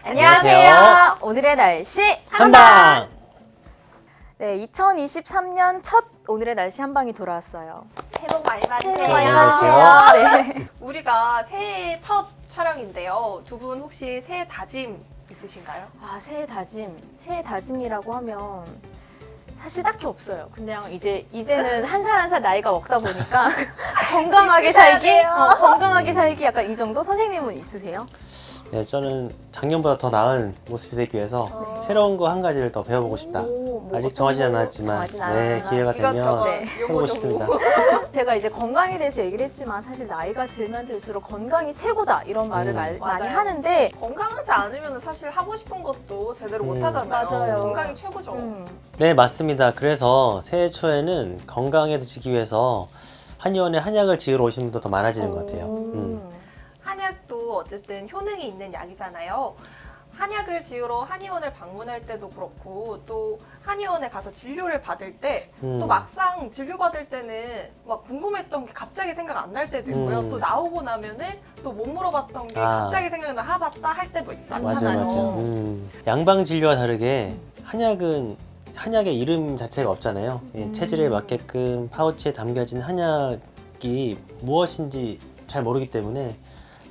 안녕하세요. 오늘의 날씨 한방! 네, 2023년 첫 오늘의 날씨 한방이 돌아왔어요. 새해 복 많이 받으세요. 새해 복 많이 받으세요. 네. 우리가 새해 첫 촬영인데요. 두 분 혹시 새해 다짐 있으신가요? 아, 새해 다짐이라고 하면 사실 딱히 없어요. 그냥 이제는 한 살 한 살 나이가 먹다 보니까 건강하게 살기, 건강하게 살기 약간 이 정도. 선생님은 있으세요? 네, 저는 작년보다 더 나은 모습이 되기 위해서 새로운 거 한 가지를 더 배워보고 싶다. 뭐 아직 어떤 정하지 거 않았지만, 정하진 네, 않았지만 기회가 되면 이것저것 네. 해보고 싶습니다. 제가 이제 건강에 대해서 얘기를 했지만 사실 나이가 들면 들수록 건강이 최고다 이런 말을 많이 맞아요. 하는데 건강하지 않으면 사실 하고 싶은 것도 제대로 못 하잖아요. 맞아요. 건강이 최고죠. 네, 맞습니다. 그래서 새해 초에는 건강해지기 위해서 한의원에 한약을 지으러 오시는 분도 더 많아지는 것 같아요. 한약도 어쨌든 효능이 있는 약이잖아요. 한약을 지으러 한의원을 방문할 때도 그렇고 또 한의원에 가서 진료를 받을 때 또 막상 진료받을 때는 막 궁금했던 게 갑자기 생각 안 날 때도 있고요. 또 나오고 나면은 또 못 물어봤던 게 갑자기 생각나 맞다 할 때도 많잖아요. 맞아요. 양방 진료와 다르게 한약은 한약의 이름 자체가 없잖아요. 체질에 맞게끔 파우치에 담겨진 한약이 무엇인지 잘 모르기 때문에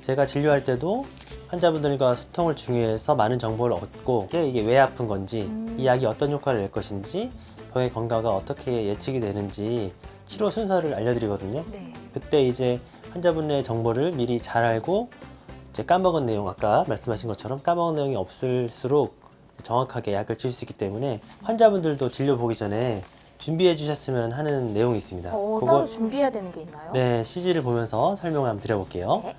제가 진료할 때도 환자분들과 소통을 중요해서 많은 정보를 얻고 이게 왜 아픈 건지 이 약이 어떤 효과를 낼 것인지 병의 건강가 어떻게 예측이 되는지 치료 순서를 알려드리거든요. 네. 그때 이제 환자분의 정보를 미리 잘 알고 이제 까먹은 내용, 아까 말씀하신 것처럼 까먹은 내용이 없을수록 정확하게 약을 지을 수 있기 때문에 환자분들도 진료 보기 전에 준비해 주셨으면 하는 내용이 있습니다. 따로 준비해야 되는 게 있나요? 네, CG를 보면서 설명을 한번 드려볼게요. 네.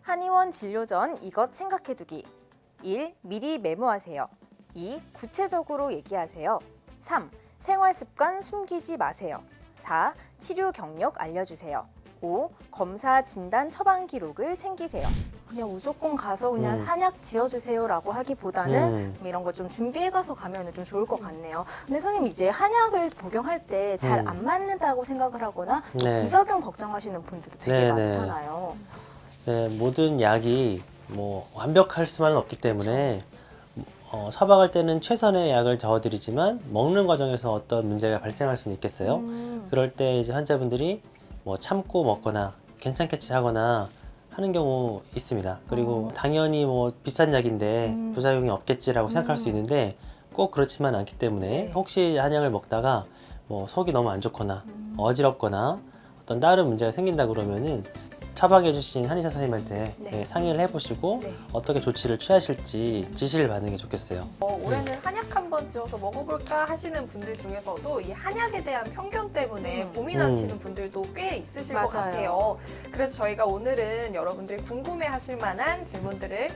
한의원 진료 전 이것 생각해두기. 1. 미리 메모하세요. 2. 구체적으로 얘기하세요. 3. 생활 습관 숨기지 마세요. 4. 치료 경력 알려주세요. 5. 검사 진단 처방 기록을 챙기세요. 그냥 무조건 가서 그냥 한약 지어주세요라고 하기보다는 이런 거 좀 준비해가서 가면 좀 좋을 것 같네요. 근데 선생님 이제 한약을 복용할 때 잘 안 맞는다고 생각을 하거나 네. 부작용 걱정하시는 분들도 되게 네, 네. 많잖아요. 네, 모든 약이 뭐 완벽할 수만은 없기 때문에 처방할 때는 최선의 약을 저어드리지만 먹는 과정에서 어떤 문제가 발생할 수는 있겠어요. 그럴 때 이제 환자분들이 뭐 참고 먹거나 괜찮겠지 하거나 하는 경우 있습니다. 그리고 당연히 뭐 비싼 약인데 부작용이 없겠지라고 생각할 수 있는데 꼭 그렇지만 않기 때문에 혹시 한약을 먹다가 뭐 속이 너무 안 좋거나 어지럽거나 어떤 다른 문제가 생긴다 그러면은 처방해 주신 한의사 선생님한테 상의를 해보시고 어떻게 조치를 취하실지 지시를 받는 게 좋겠어요. 올해는 한약 한번 지어서 먹어볼까 하시는 분들 중에서도 이 한약에 대한 편견 때문에 고민하시는 분들도 꽤 있으실 것 같아요. 그래서 저희가 오늘은 여러분들이 궁금해하실 만한 질문들을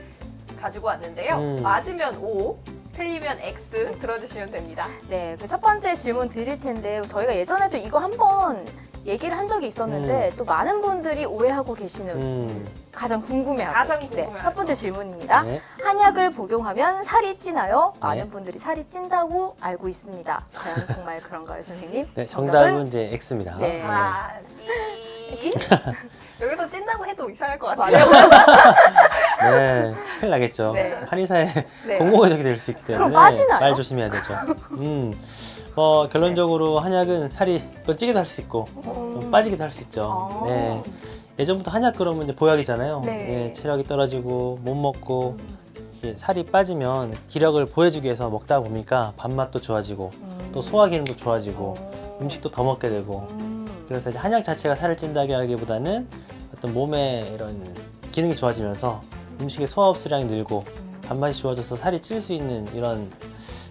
가지고 왔는데요. 맞으면 O, 틀리면 X 들어주시면 됩니다. 네, 첫 번째 질문 드릴 텐데 저희가 예전에도 이거 한번 얘기를 한 적이 있었는데 또 많은 분들이 오해하고 계시는 가장 궁금해하고 가장 네, 궁금해하는 첫 번째 질문입니다. 네. 한약을 복용하면 살이 찌나요? 많은 분들이 살이 찐다고 알고 있습니다. 과연 정말 그런가요, 선생님? 네, 정답은 이제 X입니다. 네. 많이 여기서 찐다고 해도 이상할 것 같아요. 네, 큰일 나겠죠. 네. 한의사에 네. 공공의적이 될 수 있기 때문에 그럼 빠지나요? 말 조심해야 되죠. 결론적으로 한약은 살이 또 찌기도 할 수 있고 또 빠지기도 할 수 있죠. 네. 예전부터 한약 그러면 이제 보약이잖아요. 네. 체력이 떨어지고 못 먹고 이게 살이 빠지면 기력을 보여주기 위해서 먹다 보니까 밥맛도 좋아지고 또 소화 기능도 좋아지고 음식도 더 먹게 되고 그래서 이제 한약 자체가 살을 찐다기 하기보다는 어떤 몸의 이런 기능이 좋아지면서 음식의 소화 흡수량이 늘고 밥맛이 좋아져서 살이 찔 수 있는 이런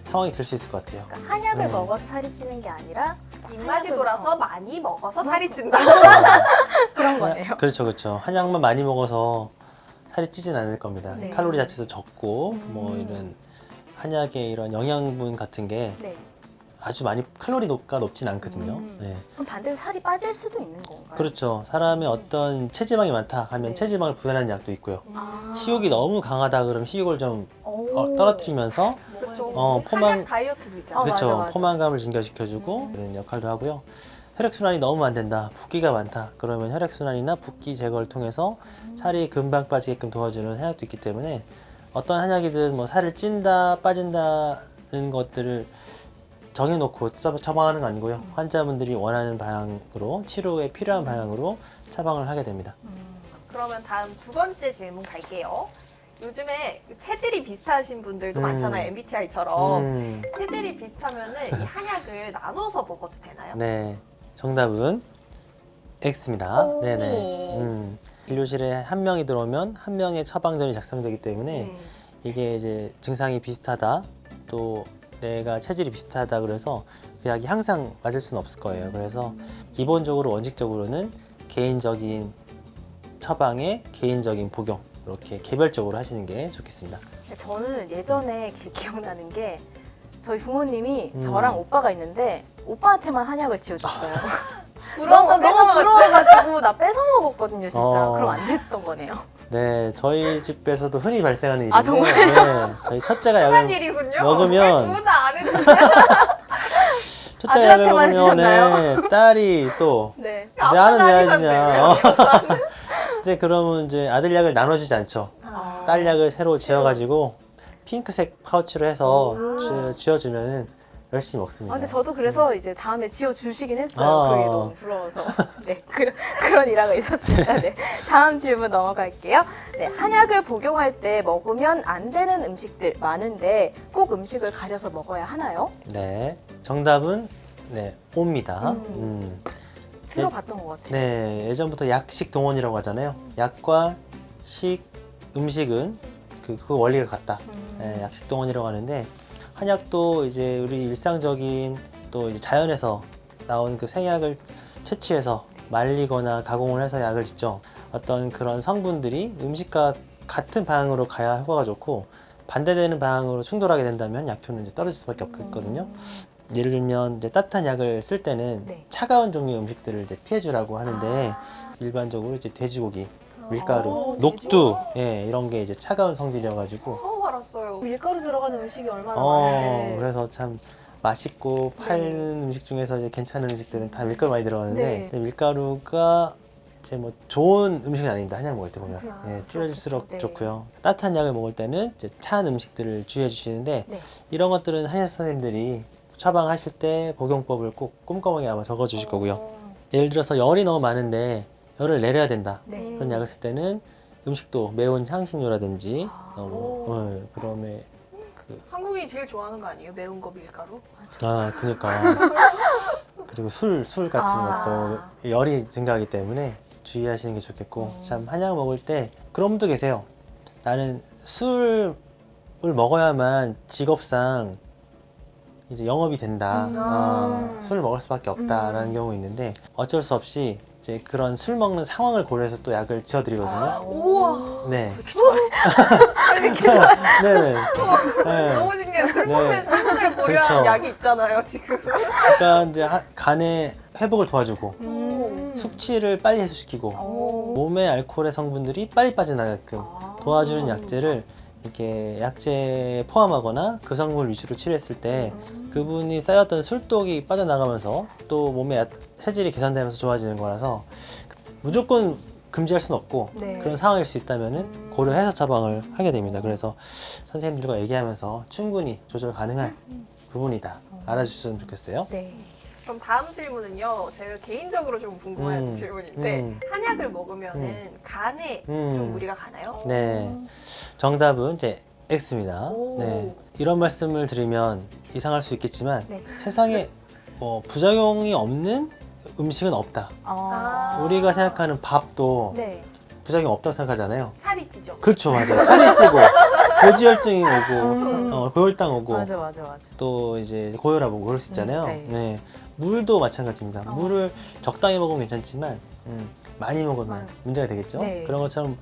상황이 될 수 있을 것 같아요. 그러니까 한약을 먹어서 살이 찌는 게 아니라 입맛이 한약을- 돌아서 많이 먹어서 살이 찐다. 그런 거네요. 그렇죠, 그렇죠. 한약만 많이 먹어서 살이 찌진 않을 겁니다. 네. 칼로리 자체도 적고 뭐 이런 한약의 이런 영양분 같은 게 네. 아주 많이 칼로리가 높진 않거든요. 네. 그럼 반대로 살이 빠질 수도 있는 건가요? 그렇죠. 사람의 어떤 체지방이 많다 하면 네. 체지방을 부연하는 약도 있고요. 아. 식욕이 너무 강하다 그러면 식욕을 좀 오. 떨어뜨리면서 그렇죠. 포만- 한약 다이어트도 있잖아요. 그렇죠. 맞아, 맞아. 포만감을 증가시켜주고 그런 역할도 하고요. 혈액순환이 너무 안 된다, 붓기가 많다, 그러면 혈액순환이나 붓기 제거를 통해서 살이 금방 빠지게끔 도와주는 한약도 있기 때문에 어떤 한약이든 뭐 살을 찐다 빠진다는 것들을 정해놓고 처방하는 건 아니고요. 환자분들이 원하는 방향으로, 치료에 필요한 방향으로 처방을 하게 됩니다. 그러면 다음 두 번째 질문 갈게요. 요즘에 체질이 비슷하신 분들도 많잖아요. MBTI처럼. 체질이 비슷하면은 이 한약을 나눠서 먹어도 되나요? 네, 정답은 X입니다. 오. 네네. 진료실에 한 명이 들어오면 한 명의 처방전이 작성되기 때문에 네. 이게 이제 증상이 비슷하다, 또 내가 체질이 비슷하다 그래서 그 약이 항상 맞을 수는 없을 거예요. 그래서 기본적으로 원칙적으로는 개인적인 처방에 개인적인 복용, 이렇게 개별적으로 하시는 게 좋겠습니다. 저는 예전에 기억나는 게 저희 부모님이 저랑 오빠가 있는데 오빠한테만 한약을 지어줬어요. 부러워서 너무 부러워가지고 나 뺏어 먹었거든요, 진짜. 어. 그럼 안 됐던 거네요. 네, 저희 집에서도 흔히 발생하는 일인데, 아, 정말요? 네, 저희 첫째가 흔한 약을 일이군요. 먹으면 왜두분다안 해주세요? 첫째가 약을 아들한테만 먹으면 네, 딸이 또 네. 이제 하는 왜 아빠가 하시냐. 이제 그러면 이제 아들 약을 나눠주지 않죠. 아. 딸 약을 새로 지어가지고 핑크색 파우치로 해서 쥐어주면은 열심히 먹습니다. 근데 저도 그래서 이제 다음에 지어주시긴 했어요. 아. 그게 너무 부러워서. 네, 그런 일화가 있었습니다. 네. 다음 질문 넘어갈게요. 네, 한약을 복용할 때 먹으면 안 되는 음식들 많은데 꼭 음식을 가려서 먹어야 하나요? 네, 정답은 네, O입니다. 들어봤던 것 같아요. 네, 예전부터 약식 동원이라고 하잖아요. 약과 식, 음식은 그 원리가 같다. 네, 약식 동원이라고 하는데 한약도 이제 우리 일상적인 또 이제 자연에서 나온 그 생약을 채취해서 말리거나 가공을 해서 약을 짓죠. 어떤 그런 성분들이 음식과 같은 방향으로 가야 효과가 좋고 반대되는 방향으로 충돌하게 된다면 약효는 이제 떨어질 수밖에 없거든요. 예를 들면 이제 따뜻한 약을 쓸 때는 네. 차가운 종류의 음식들을 이제 피해주라고 하는데 일반적으로 이제 돼지고기, 밀가루, 녹두, 예, 이런 게 이제 차가운 성질이어가지고 처음 알았어요. 밀가루 들어가는 음식이 얼마나 많은데. 그래서 참 맛있고 파는 음식 중에서 이제 괜찮은 음식들은 다 밀가루 많이 들어가는데 네. 근데 밀가루가 이제 뭐 좋은 음식은 아닙니다. 한약 먹을 때 보면 그렇구나. 예, 줄여질수록 네. 좋고요. 따뜻한 약을 먹을 때는 이제 찬 음식들을 주의해 주시는데 네. 이런 것들은 한의사 선생님들이 처방하실 때 복용법을 꼭 꼼꼼하게 아마 적어 주실 거고요. 예를 들어서 열이 너무 많은데 열을 내려야 된다. 네. 그런 약을 쓸 때는 음식도 매운 향신료라든지 오. 그다음에 한국인이 제일 좋아하는 거 아니에요? 매운 거 밀가루? 그러니까 그리고 술 같은 것도 열이 증가하기 때문에 주의하시는 게 좋겠고 참 한약 먹을 때 그런 분도 계세요. 나는 술을 먹어야만 직업상 이제 영업이 된다. 술을 먹을 수밖에 없다라는 경우 있는데 어쩔 수 없이 이제 그런 술 먹는 상황을 고려해서 또 약을 지어드리거든요. 우와. 네. 이렇게 좋아요. 네네. 네. 너무 신기해요. 술 먹는 네. 상황을 고려한 그렇죠. 약이 있잖아요, 지금. 그러니까 이제 간의 회복을 도와주고 음. 숙취를 빨리 해소시키고 몸의 알코올의 성분들이 빨리 빠져나가게끔 도와주는 약재를 이렇게 약재에 포함하거나 그 성분을 위주로 치료했을 때 그분이 쌓였던 술독이 빠져나가면서 또 몸의 체질이 개선되면서 좋아지는 거라서 무조건 금지할 수는 없고 네. 그런 상황일 수 있다면은 고려해서 처방을 하게 됩니다. 그래서 선생님들과 얘기하면서 충분히 조절 가능한 부분이다 알아주셨으면 좋겠어요. 네. 그럼 다음 질문은요. 제가 개인적으로 좀 궁금한 질문인데 한약을 먹으면은 간에 좀 무리가 가나요? 네, 정답은 이제 X입니다. 오. 네, 이런 말씀을 드리면 이상할 수 있겠지만 네. 세상에 뭐 부작용이 없는 음식은 없다. 아. 우리가 생각하는 밥도 네. 부작용 없다고 생각하잖아요. 살이 찌죠. 그렇죠, 맞아요. 살이 찌고 고지혈증이 오고 고혈당 오고 맞아. 또 이제 고혈압 오고 그럴 수 있잖아요. 네. 네. 물도 마찬가지입니다. 물을 적당히 먹으면 괜찮지만 많이 먹으면 문제가 되겠죠. 네. 그런 것처럼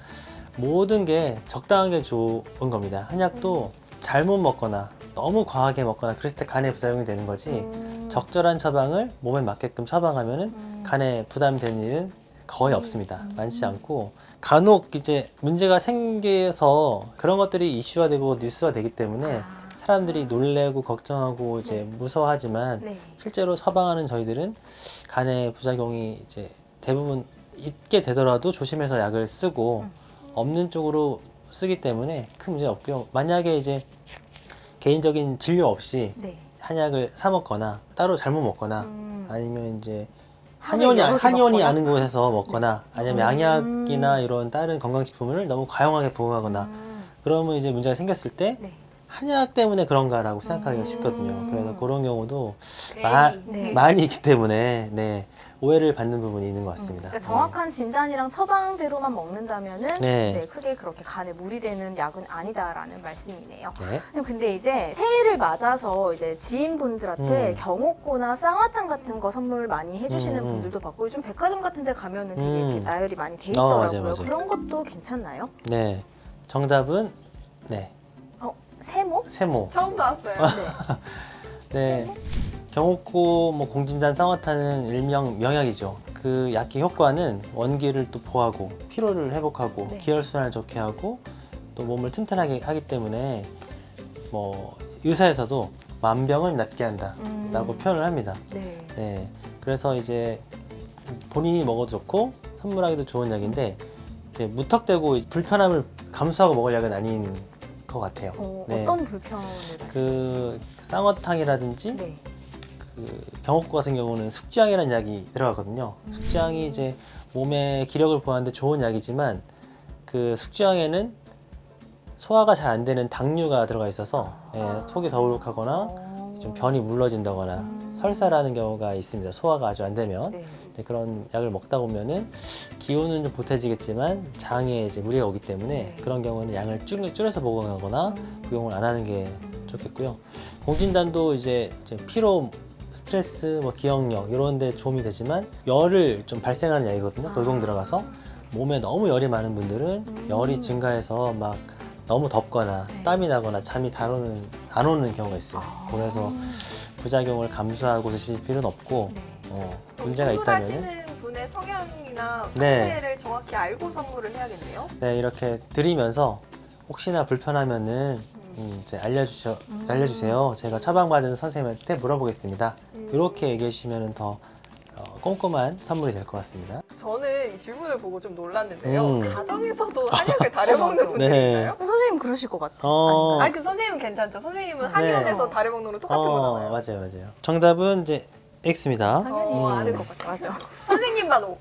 모든 게 적당한 게 좋은 겁니다. 한약도 잘못 먹거나 너무 과하게 먹거나 그랬을 때 간에 부작용이 되는 거지 적절한 처방을 몸에 맞게끔 처방하면은 간에 부담되는 일은 거의 없습니다. 많지 않고 간혹 이제 문제가 생겨서 그런 것들이 이슈화되고 뉴스화 되기 때문에 사람들이 놀래고 걱정하고 이제 무서워하지만 네. 실제로 처방하는 저희들은 간에 부작용이 이제 대부분 있게 되더라도 조심해서 약을 쓰고 없는 쪽으로 쓰기 때문에 큰 문제 없고요. 만약에 이제 개인적인 진료 없이 네. 한약을 사 먹거나 따로 잘못 먹거나 아니면 이제 하루에 한의원이 여러 개 한의원이 먹거나? 아는 곳에서 먹거나 아니면 양약이나 이런 다른 건강식품을 너무 과용하게 복용하거나 그러면 이제 문제가 생겼을 때 네. 한약 때문에 그런가라고 생각하기가 쉽거든요. 그래서 그런 경우도 네. 많이 있기 때문에 네, 오해를 받는 부분이 있는 것 같습니다. 그러니까 정확한 진단이랑 처방대로만 먹는다면은 네. 네, 크게 그렇게 간에 무리되는 약은 아니다라는 말씀이네요. 네. 근데 이제 새해를 맞아서 이제 지인분들한테 경옥고나 쌍화탕 같은 거 선물 많이 해주시는 분들도 봤고 요즘 백화점 같은 데 가면은 되게 이렇게 나열이 많이 돼 있더라고요. 맞아요. 그런 것도 괜찮나요? 네. 정답은 네. 세모? 세모. 처음 나왔어요. 네. 경옥고 뭐 공진단 쌍화탕은 일명 명약이죠. 그 약의 효과는 원기를 또 보하고 피로를 회복하고 네. 기혈순환을 좋게 하고 또 몸을 튼튼하게 하기 때문에 뭐 의사에서도 만병을 낫게 한다라고 표현을 합니다. 네. 네. 그래서 이제 본인이 먹어도 좋고 선물하기도 좋은 약인데 이제 무턱대고 불편함을 감수하고 먹을 약은 아닌 것 같아요. 네. 어떤 불편을 말씀하시나요? 그 쌍화탕이라든지 네. 그 경옥고 같은 경우는 숙지향이라는 약이 들어가거든요. 숙지향이 이제 몸의 기력을 보하는데 좋은 약이지만 그 숙지향에는 소화가 잘 안 되는 당류가 들어가 있어서 속이 더부룩하거나 좀 변이 물러진다거나 설사라는 경우가 있습니다. 소화가 아주 안 되면 네. 이제 그런 약을 먹다 보면은 기운은 좀 보태지겠지만 장에 이제 무리가 오기 때문에 네. 그런 경우는 양을 줄여서 복용하거나 복용을 안 하는 게 좋겠고요. 공진단도 이제 피로, 스트레스, 뭐 기억력 이런 데 도움이 되지만 열을 좀 발생하는 약이거든요. 골공 들어가서 몸에 너무 열이 많은 분들은 열이 증가해서 막 너무 덥거나 네. 땀이 나거나 잠이 안 오는 경우가 있어요. 그래서 부작용을 감수하고 드실 필요는 없고 네. 문제가 있다면 선물하시는 분의 성향이나 네. 상태를 정확히 알고 선물을 해야겠네요. 네, 이렇게 드리면서 혹시나 불편하면은 이제 알려주세요. 제가 처방받은 선생님한테 물어보겠습니다. 이렇게 얘기해 주시면 더 꼼꼼한 선물이 될 것 같습니다. 저는 이 질문을 보고 좀 놀랐는데요. 음. 가정에서도 한약을 다려 먹는 분들이 네. 있나요? 선생님 그러실 것 같아요. 어, 그 선생님은 괜찮죠. 선생님은 한의원에서 다려 먹는 거랑 똑같은 거잖아요. 맞아요. 정답은 이제 X입니다. 당연히 있을 것 같아요. 맞아. 선생님만 O.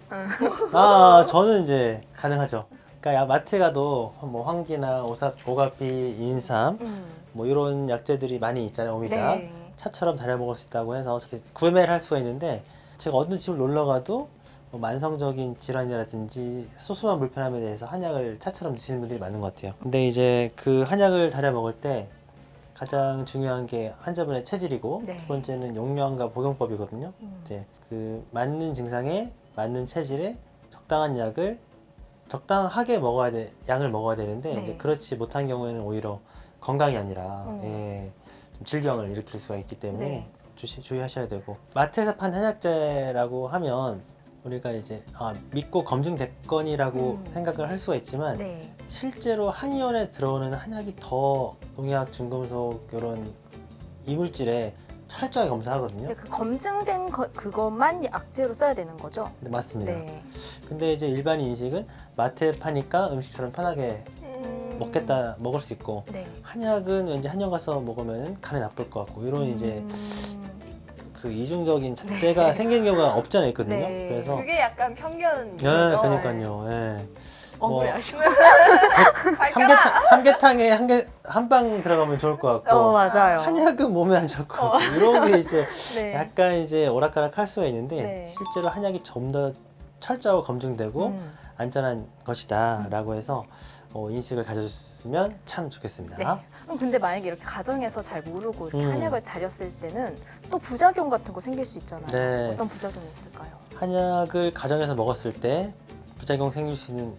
저는 이제 가능하죠. 그러니까 마트 가도 뭐 황기나 오가피, 인삼 뭐 이런 약재들이 많이 있잖아요. 오미자. 네. 차처럼 다려 먹을 수 있다고 해서 구매를 할 수가 있는데 제가 어느 집을 놀러 가도 뭐 만성적인 질환이라든지 소소한 불편함에 대해서 한약을 차처럼 드시는 분들이 많은 것 같아요. 근데 이제 그 한약을 다려 먹을 때 가장 중요한 게 환자분의 체질이고 네. 두 번째는 용량과 복용법이거든요. 이제 그 맞는 증상에 맞는 체질에 적당한 약을 적당하게 양을 먹어야 되는데 네. 이제 그렇지 못한 경우에는 오히려 건강이 아니라 좀 질병을 일으킬 수가 있기 때문에 네. 주의하셔야 되고 마트에서 판 한약재라고 하면 우리가 이제 믿고 검증됐거니라고 생각을 할 수가 있지만 네. 실제로 한의원에 들어오는 한약이 더 농약, 중금속 이런 이물질에 철저하게 검사하거든요. 그 검증된 그것만 약재로 써야 되는 거죠? 네, 맞습니다. 네. 근데 이제 일반 인식은 마트에 파니까 음식처럼 편하게 먹을 수 있고 네. 한약은 왠지 한의원 가서 먹으면 간에 나쁠 것 같고 이런 이제 그 이중적인 잣대가 생기는 경우가 없지 않아 있거든요. 네. 그래서 그게 약간 편견이죠. 그러니까요. 억울해 뭐 하시면. 삼계탕에 한 방 들어가면 좋을 것 같고 맞아요. 한약은 몸에 안 좋을 것 같고 이런 게 이제 네. 약간 이제 오락가락할 수가 있는데 네. 실제로 한약이 좀 더 철저하고 검증되고 안전한 것이다라고 해서 인식을 가졌으면 참 좋겠습니다. 네. 근데 만약에 이렇게 가정에서 잘 모르고 이렇게 음. 한약을 다렸을 때는 또 부작용 같은 거 생길 수 있잖아요. 네. 어떤 부작용이 있을까요? 한약을 가정에서 먹었을 때 부작용 생길 수 있는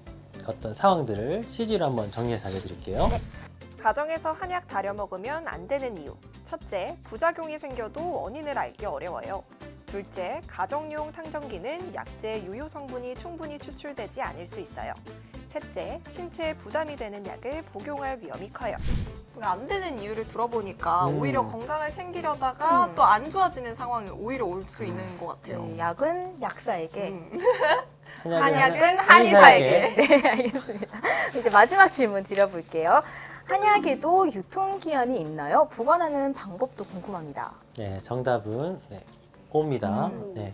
어떤 상황들을 CG로 한번 정리해서 알려드릴게요. 가정에서 한약 다려 먹으면 안 되는 이유. 첫째, 부작용이 생겨도 원인을 알기 어려워요. 둘째, 가정용 탕정기는 약재 유효 성분이 충분히 추출되지 않을 수 있어요. 셋째, 신체에 부담이 되는 약을 복용할 위험이 커요. 안 되는 이유를 들어보니까 음. 오히려 건강을 챙기려다가 또 안 좋아지는 상황이 오히려 올 수 있는 것 같아요. 네, 약은 약사에게, 한약은 한의사에게. 네, 알겠습니다. 이제 마지막 질문 드려볼게요. 한약에도 유통기한이 있나요? 보관하는 방법도 궁금합니다. 네, 정답은 네, O입니다. 음. 네.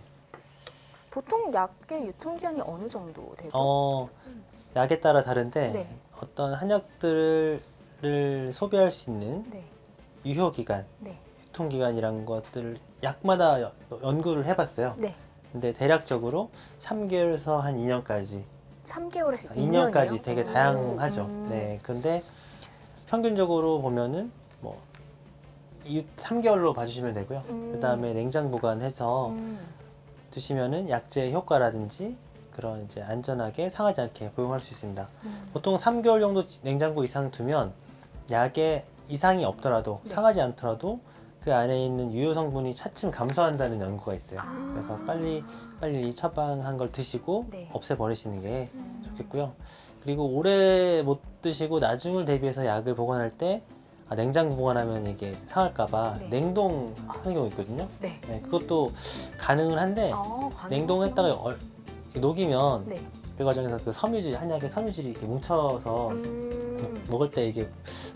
보통 약의 유통기한이 어느 정도 되죠? 약에 따라 다른데 네. 어떤 한약들을 소비할 수 있는 네. 유효기간, 네. 유통기간이란 것들을 약마다 연구를 해봤어요. 네. 근데 대략적으로 3개월에서 한 2년까지, 3개월에서 2년까지 2년이요? 되게 다양하죠. 네, 근데 평균적으로 보면은 뭐 3개월로 봐주시면 되고요. 그다음에 냉장 보관해서 드시면은 약제 효과라든지 그런 이제 안전하게 상하지 않게 복용할 수 있습니다. 보통 3개월 정도 냉장고 이상 두면 약에 이상이 없더라도 네. 상하지 않더라도 그 안에 있는 유효 성분이 차츰 감소한다는 연구가 있어요. 그래서 빨리 처방한 걸 드시고 네. 없애버리시는 게 좋겠고요. 그리고 오래 못 드시고 나중을 대비해서 약을 보관할 때 냉장 보관하면 이게 상할까봐 네. 냉동하는 경우 있거든요. 네. 네, 그것도 가능은 한데 가능하군요. 냉동했다가 녹이면 네. 그 과정에서 그 섬유질, 한약의 섬유질이 이렇게 뭉쳐서 먹을 때 이게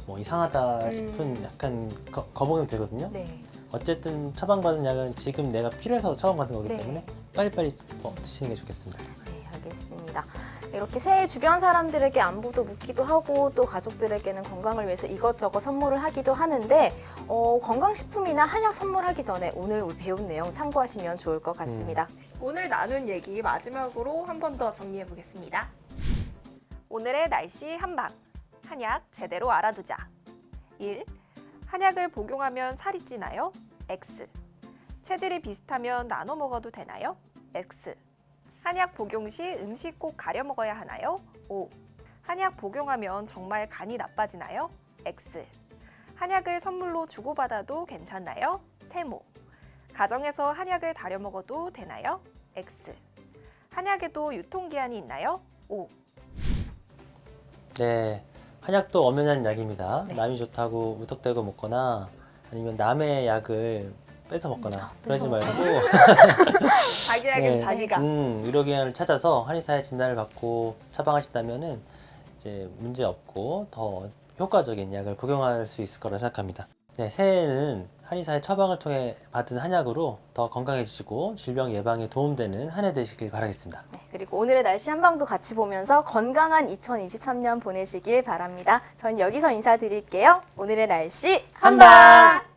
뭐 이상하다 싶은 약간 거부감이 들거든요. 네. 어쨌든 처방받은 약은 지금 내가 필요해서 처방받은 거기 네. 때문에 빨리빨리 드시는 게 좋겠습니다. 네, 알겠습니다. 이렇게 새해 주변 사람들에게 안부도 묻기도 하고 또 가족들에게는 건강을 위해서 이것저것 선물을 하기도 하는데 건강식품이나 한약 선물하기 전에 오늘 우리 배운 내용 참고하시면 좋을 것 같습니다. 오늘 나눈 얘기 마지막으로 한 번 더 정리해 보겠습니다. 오늘의 날씨 한방. 한약 제대로 알아두자. 1. 한약을 복용하면 살이 찌나요? X. 체질이 비슷하면 나눠 먹어도 되나요? X. 한약 복용 시 음식 꼭 가려 먹어야 하나요? O. 한약 복용하면 정말 간이 나빠지나요? X. 한약을 선물로 주고받아도 괜찮나요? 세모. 가정에서 한약을 다려 먹어도 되나요? X. 한약에도 유통기한이 있나요? O. 네, 한약도 엄연한 약입니다. 네. 남이 좋다고 무턱대고 먹거나 아니면 남의 약을 뺏어 먹거나 그러지 말고 자기 약은 네. 자기가. 의료기관을 찾아서 한의사의 진단을 받고 처방하신다면은 이제 문제 없고 더 효과적인 약을 복용할 수 있을 거라 생각합니다. 네, 새해에는 한의사의 처방을 통해 받은 한약으로 더 건강해지시고 질병 예방에 도움되는 한 해 되시길 바라겠습니다. 네, 그리고 오늘의 날씨 한방도 같이 보면서 건강한 2023년 보내시길 바랍니다. 전 여기서 인사드릴게요. 오늘의 날씨 한방!